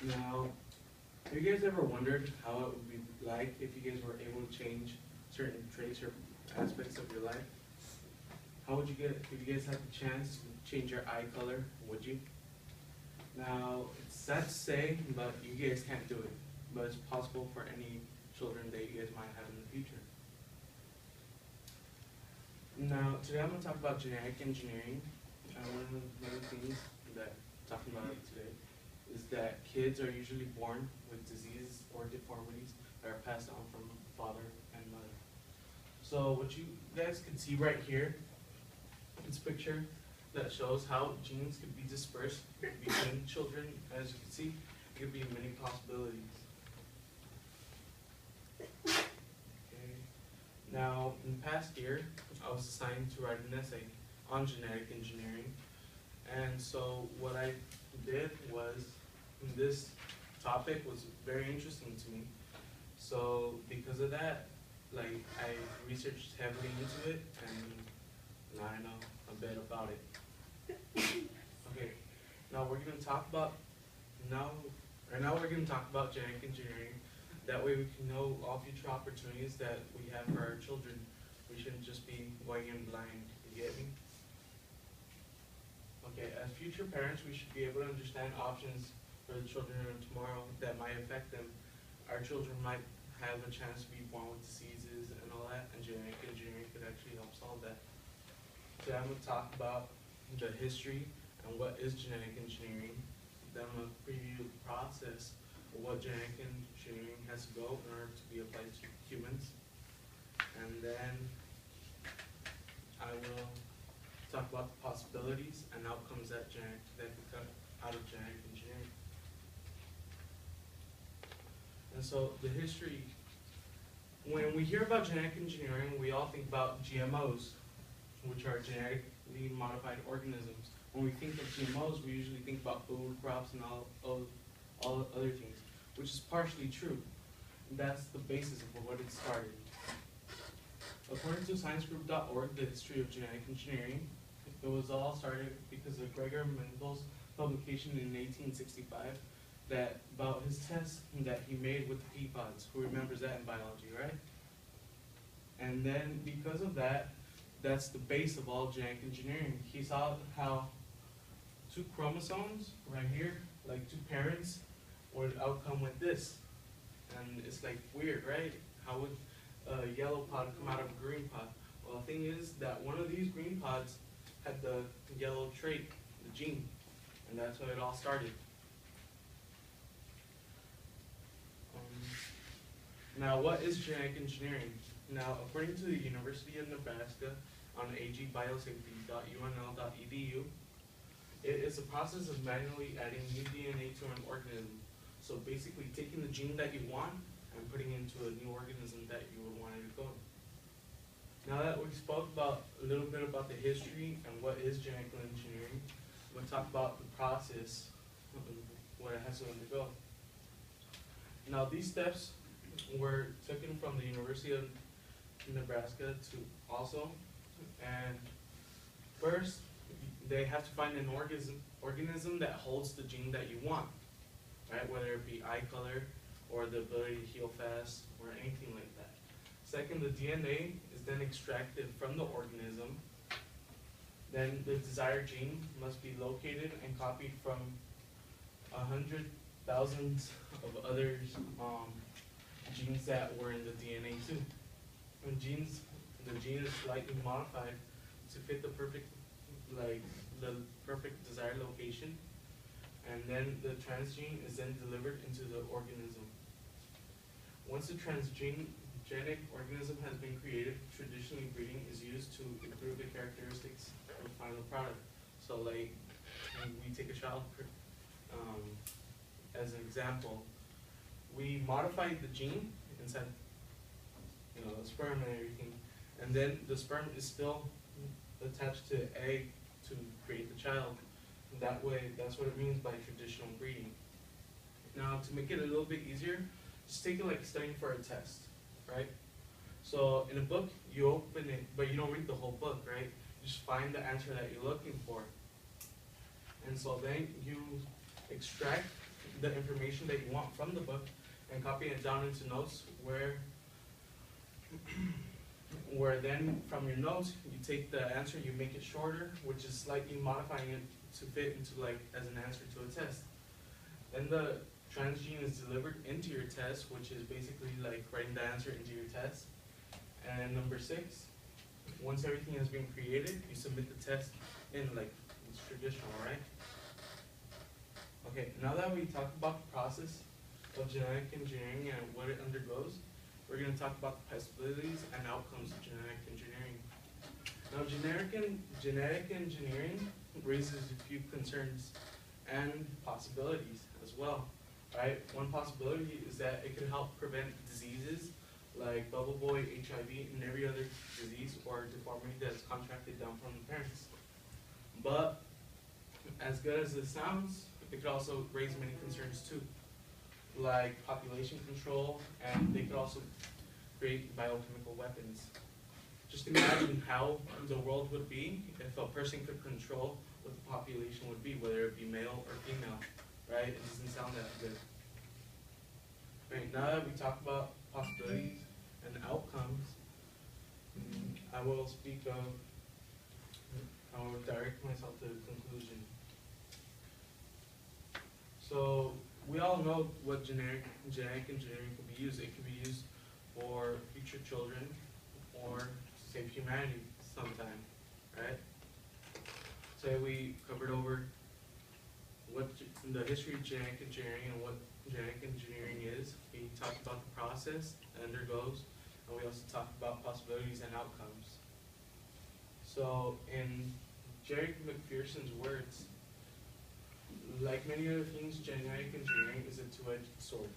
Now, have you guys ever wondered how it would be like if you guys were able to change certain traits or aspects of your life? How would you get, if you guys had the chance to change your eye color, would you? Now, it's sad to say, but you guys can't do it. But it's possible for any children that you guys might have in the future. Now, today I'm going to talk about genetic engineering. One of the main things that I'm talking about today is that kids are usually born with diseases or deformities that are passed on from father and mother. So what you guys can see right here, this picture that shows how genes could be dispersed between children. As you can see, it could be many possibilities. Okay. Now, in the past year, I was assigned to write an essay on genetic engineering. And so what I did was, this topic was very interesting to me. So because of that, like, I researched heavily into it, and now I know a bit about it. Okay, now we're going to talk about, right now we're going to talk about genetic engineering. That way we can know all future opportunities that we have for our children. We shouldn't just be going in blind, you get me? Okay, as future parents, we should be able to understand options for the children of tomorrow that might affect them. Our children might have a chance to be born with diseases and all that, and genetic engineering could actually help solve that. Today I'm going to talk about the history and what is genetic engineering. Then I'm going to preview the process of what genetic engineering has to go in order to be applied to humans. And then I will talk about the possibilities and outcomes that could come out of genetic engineering. And so the history, when we hear about genetic engineering, we all think about GMOs, which are genetically modified organisms. When we think of GMOs, we usually think about food, crops, and all other things, which is partially true. And that's the basis of what it started. According to sciencegroup.org, the history of genetic engineering, it was all started because of Gregor Mendel's publication in 1865 that about his test that he made with the pea pods. Who remembers that in biology, right? And then because of that, that's the base of all genetic engineering. He saw how two chromosomes right here, like two parents, would outcome with this. And it's like weird, right? How would a yellow pod come out of a green pod? Well, the thing is that one of these green pods had the yellow trait, the gene, and that's how it all started. Now, what is genetic engineering? Now, according to the University of Nebraska on agbiosafety.unl.edu, it is a process of manually adding new DNA to an organism. So basically taking the gene that you want and putting it into a new organism that you would want it to go. Now that we spoke about a little bit about the history and what is genetic engineering, we'll talk about the process, what it has to undergo. Now these steps were taken from the University of Nebraska to also, and first they have to find an organism that holds the gene that you want, right? Whether it be eye color or the ability to heal fast or anything like that. Second, the DNA is then extracted from the organism. Then the desired gene must be located and copied from 100,000 of other genes that were in the DNA too. When the gene is slightly modified to fit the perfect desired location, and then the transgene is then delivered into the organism. Once the transgenic organism has been created, traditionally breeding is used to improve the characteristics of the final product. So like, we take a child as an example, we modified the gene inside, the sperm and everything, and then the sperm is still attached to the egg to create the child. That way, that's what it means by traditional breeding. Now, to make it a little bit easier, just take it like studying for a test, right? So in a book, you open it, but you don't read the whole book, right? You just find the answer that you're looking for. And so then you extract the information that you want from the book and copying it down into notes where then from your notes, you take the answer, you make it shorter, which is slightly modifying it to fit into like as an answer to a test. Then the transgene is delivered into your test, which is basically like writing the answer into your test. And number 6, once everything has been created, you submit the test in like it's traditional, right? Okay, now that we talked about the process of genetic engineering and what it undergoes, we're going to talk about the possibilities and outcomes of genetic engineering. Now, genetic engineering raises a few concerns and possibilities as well, right? One possibility is that it could help prevent diseases like bubble boy, HIV, and every other disease or deformity that's contracted down from the parents. But as good as this sounds, it could also raise many concerns too, like population control, and they could also create biochemical weapons. Just imagine how the world would be if a person could control what the population would be, whether it be male or female, right? It doesn't sound that good. Right, now that we talk about possibilities and outcomes, I will direct myself to the conclusion. So we all know what genetic engineering can be used. It can be used for future children or to save humanity sometime, right? So we covered over what the history of genetic engineering and what genetic engineering is. We talked about the process it undergoes, and we also talked about possibilities and outcomes. So in Jerry McPherson's words, like many other things, genetic engineering is a two-edged sword.